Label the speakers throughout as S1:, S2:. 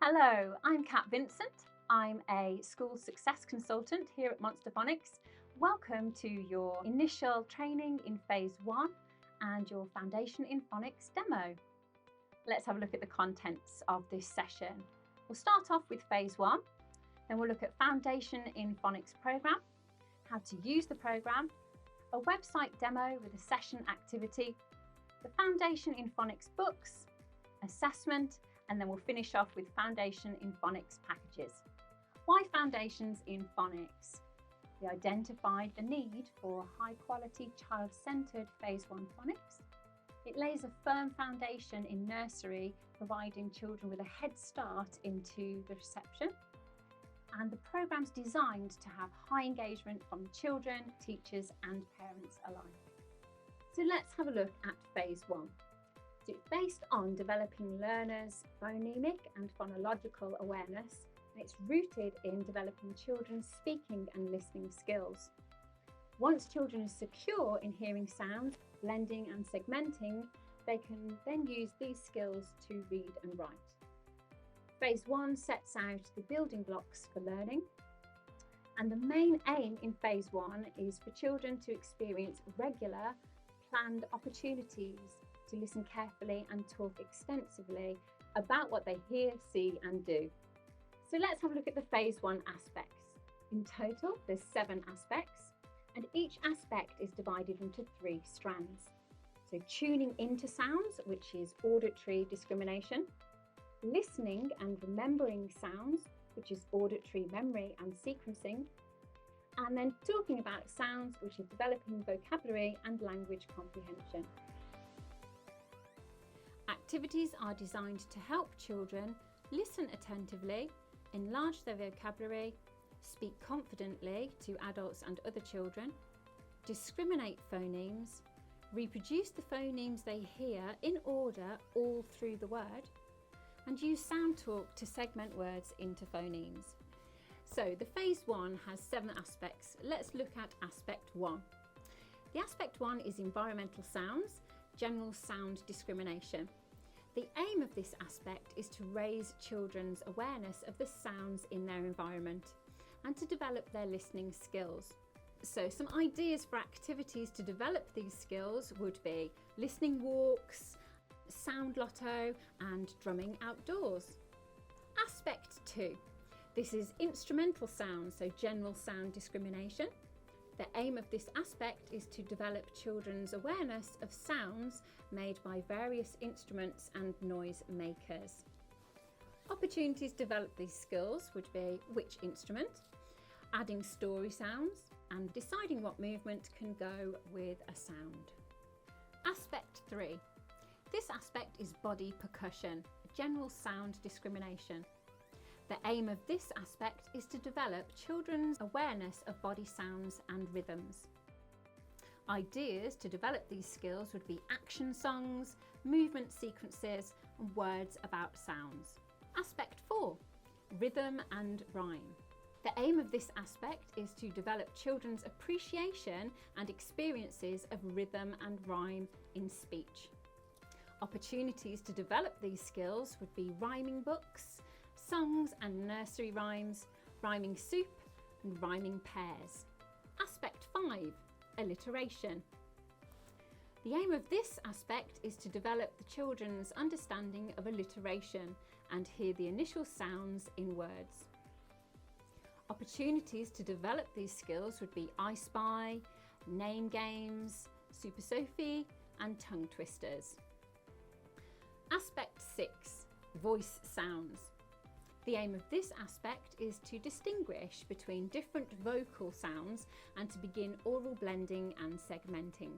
S1: Hello, I'm Kat Vincent. I'm a school success consultant here at Monster Phonics. Welcome to your initial training in phase 1 and your Foundation in Phonics demo. Let's have a look at the contents of this session. We'll start off with phase 1, then we'll look at Foundation in Phonics program, how to use the program, a website demo with a session activity, the Foundation in Phonics books, assessment, and then we'll finish off with Foundation in Phonics packages. Why Foundations in Phonics? We identified the need for high-quality, child-centred Phase 1 phonics. It lays a firm foundation in nursery, providing children with a head start into the reception. And the programme's designed to have high engagement from children, teachers and parents alike. So let's have a look at Phase 1. So it's based on developing learners' phonemic and phonological awareness, and it's rooted in developing children's speaking and listening skills. Once children are secure in hearing sounds, blending and segmenting, they can then use these skills to read and write. Phase 1 sets out the building blocks for learning, and the main aim in Phase 1 is for children to experience regular, planned opportunities to listen carefully and talk extensively about what they hear, see and do. So let's have a look at the Phase 1 aspects. In total, there's 7 aspects, and each aspect is divided into 3 strands. So tuning into sounds, which is auditory discrimination, listening and remembering sounds, which is auditory memory and sequencing, and then talking about sounds, which is developing vocabulary and language comprehension. Activities are designed to help children listen attentively, enlarge their vocabulary, speak confidently to adults and other children, discriminate phonemes, reproduce the phonemes they hear in order all through the word, and use sound talk to segment words into phonemes. So the Phase 1 has 7 aspects. Let's look at Aspect 1. The Aspect 1 is environmental sounds, general sound discrimination. The aim of this aspect is to raise children's awareness of the sounds in their environment and to develop their listening skills. So some ideas for activities to develop these skills would be listening walks, sound lotto and drumming outdoors. Aspect 2. This is instrumental sounds, so general sound discrimination. The aim of this aspect is to develop children's awareness of sounds made by various instruments and noise makers. Opportunities to develop these skills would be which instrument, adding story sounds, and deciding what movement can go with a sound. Aspect 3. This aspect is body percussion, general sound discrimination. The aim of this aspect is to develop children's awareness of body sounds and rhythms. Ideas to develop these skills would be action songs, movement sequences, and words about sounds. Aspect 4. Rhythm and rhyme. The aim of this aspect is to develop children's appreciation and experiences of rhythm and rhyme in speech. Opportunities to develop these skills would be rhyming books, songs and nursery rhymes, rhyming soup and rhyming pairs. Aspect 5. Alliteration. The aim of this aspect is to develop the children's understanding of alliteration and hear the initial sounds in words. Opportunities to develop these skills would be I Spy, name games, Super Sophie and tongue twisters. Aspect 6. Voice sounds. The aim of this aspect is to distinguish between different vocal sounds and to begin oral blending and segmenting.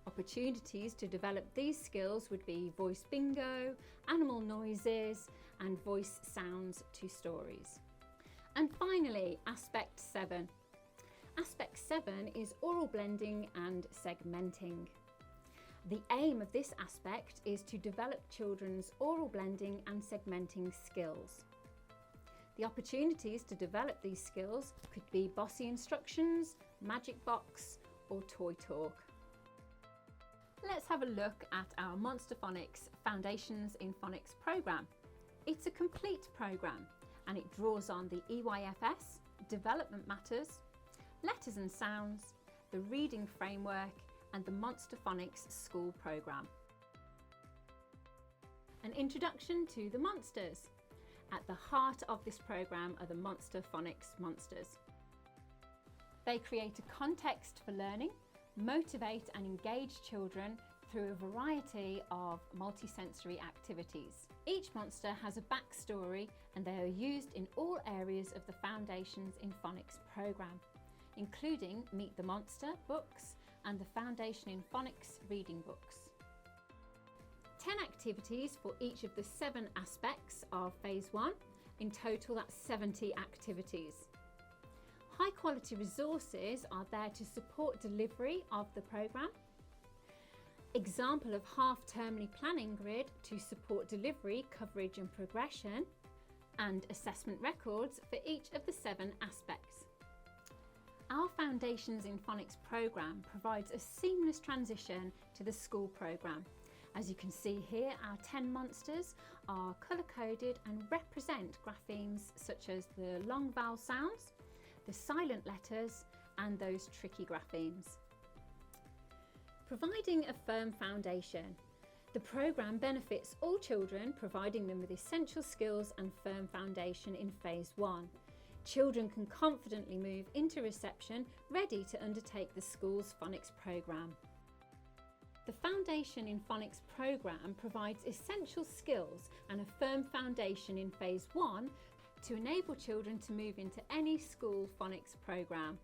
S1: Opportunities to develop these skills would be voice bingo, animal noises, and voice sounds to stories. And finally, Aspect 7. Aspect 7 is oral blending and segmenting. The aim of this aspect is to develop children's oral blending and segmenting skills. The opportunities to develop these skills could be bossy instructions, magic box, or toy talk. Let's have a look at our Monster Phonics Foundations in Phonics programme. It's a complete programme and it draws on the EYFS, Development Matters, Letters and Sounds, the Reading Framework and the Monster Phonics School Programme. An introduction to the monsters. At the heart of this programme are the Monster Phonics monsters. They create a context for learning, motivate and engage children through a variety of multisensory activities. Each monster has a backstory and they are used in all areas of the Foundations in Phonics programme, including Meet the Monster books and the Foundation in Phonics reading books. 10 activities for each of the 7 aspects of Phase 1. In total, that's 70 activities. High quality resources are there to support delivery of the programme. Example of half-termly planning grid to support delivery, coverage and progression, and assessment records for each of the 7 aspects. Our Foundations in Phonics programme provides a seamless transition to the school programme. As you can see here, our 10 monsters are colour-coded and represent graphemes such as the long vowel sounds, the silent letters and those tricky graphemes. Providing a firm foundation. The programme benefits all children, providing them with essential skills and firm foundation in Phase 1. Children can confidently move into reception, ready to undertake the school's phonics programme. The Foundation in Phonics programme provides essential skills and a firm foundation in Phase 1 to enable children to move into any school phonics programme.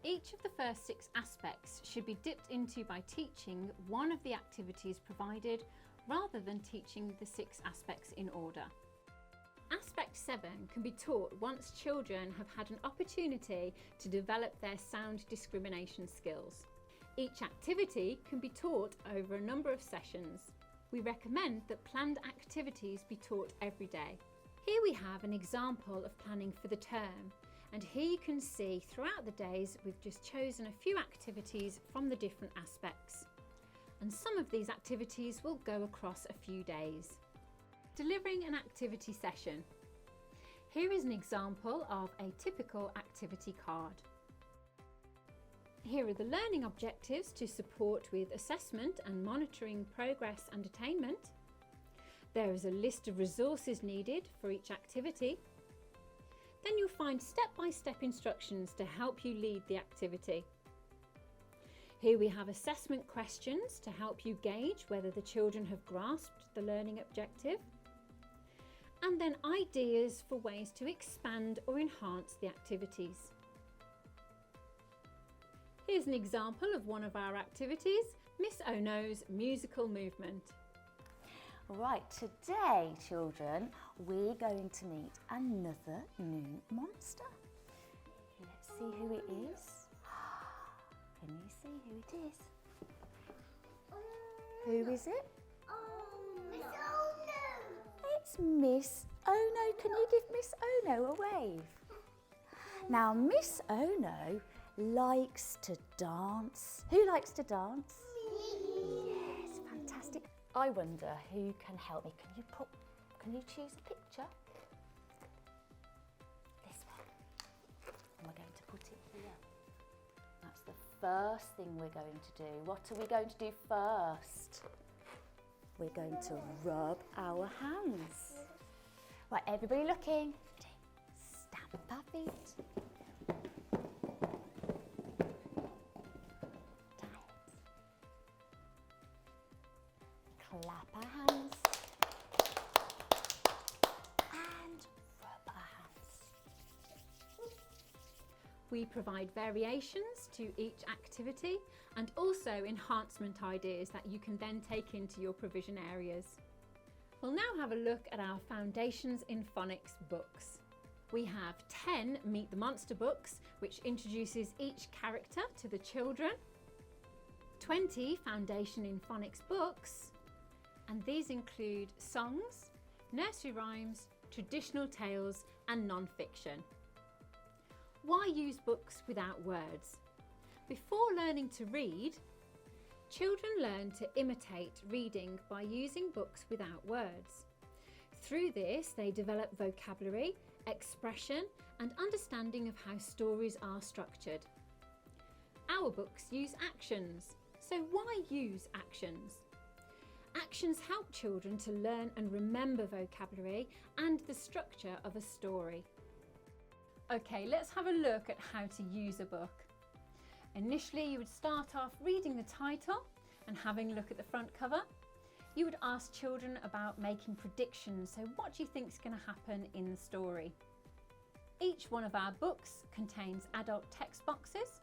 S1: Each of the first 6 aspects should be dipped into by teaching one of the activities provided rather than teaching the 6 aspects in order. Aspect 7 can be taught once children have had an opportunity to develop their sound discrimination skills. Each activity can be taught over a number of sessions. We recommend that planned activities be taught every day. Here we have an example of planning for the term, and here you can see throughout the days we've just chosen a few activities from the different aspects. And some of these activities will go across a few days. Delivering an activity session. Here is an example of a typical activity card. Here are the learning objectives to support with assessment and monitoring progress and attainment. There is a list of resources needed for each activity. Then you'll find step-by-step instructions to help you lead the activity. Here we have assessment questions to help you gauge whether the children have grasped the learning objective. And then ideas for ways to expand or enhance the activities. Here's an example of one of our activities, Miss Ono's musical movement.
S2: Right, today, children, we're going to meet another new monster. Let's see who it is. Can you see who it is? Who is it?
S3: Miss Ono!
S2: It's Miss Ono. Can you give Miss Ono a wave? Now, Miss Ono likes to dance. Who likes to dance? Yes, fantastic. I wonder who can help me. Can you choose a picture? This one. And we're going to put it here. That's the first thing we're going to do. What are we going to do first? We're going to rub our hands. Right, everybody looking. Stamp our feet. Clap our hands and rub our hands.
S1: We provide variations to each activity and also enhancement ideas that you can then take into your provision areas. We'll now have a look at our Foundations in Phonics books. We have 10 Meet the Monster books, which introduces each character to the children, 20 Foundation in Phonics books, and these include songs, nursery rhymes, traditional tales and non-fiction. Why use books without words? Before learning to read, children learn to imitate reading by using books without words. Through this, they develop vocabulary, expression, and understanding of how stories are structured. Our books use actions. So why use actions? Actions help children to learn and remember vocabulary and the structure of a story. Okay, let's have a look at how to use a book. Initially, you would start off reading the title and having a look at the front cover. You would ask children about making predictions. So what do you think is going to happen in the story? Each one of our books contains adult text boxes,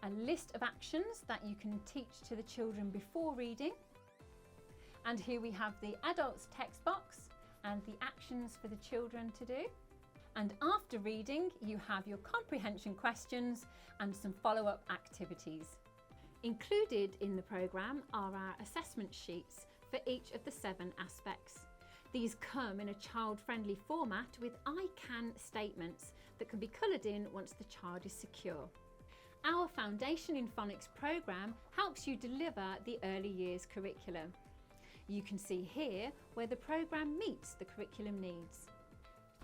S1: a list of actions that you can teach to the children before reading. And here we have the adults text box and the actions for the children to do. And after reading, you have your comprehension questions and some follow-up activities. Included in the programme are our assessment sheets for each of the 7 aspects. These come in a child-friendly format with I can statements that can be coloured in once the child is secure. Our Foundation in Phonics programme helps you deliver the early years curriculum. You can see here where the programme meets the curriculum needs.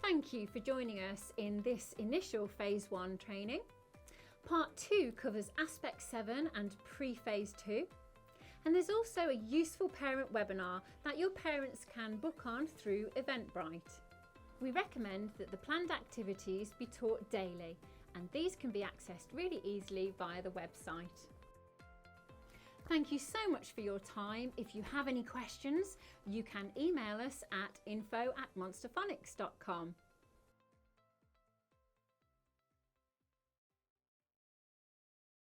S1: Thank you for joining us in this initial Phase 1 training. Part 2 covers Aspect 7 and Pre-Phase 2. And there's also a useful parent webinar that your parents can book on through Eventbrite. We recommend that the planned activities be taught daily, and these can be accessed really easily via the website. Thank you so much for your time. If you have any questions, you can email us at info@monsterphonics.com.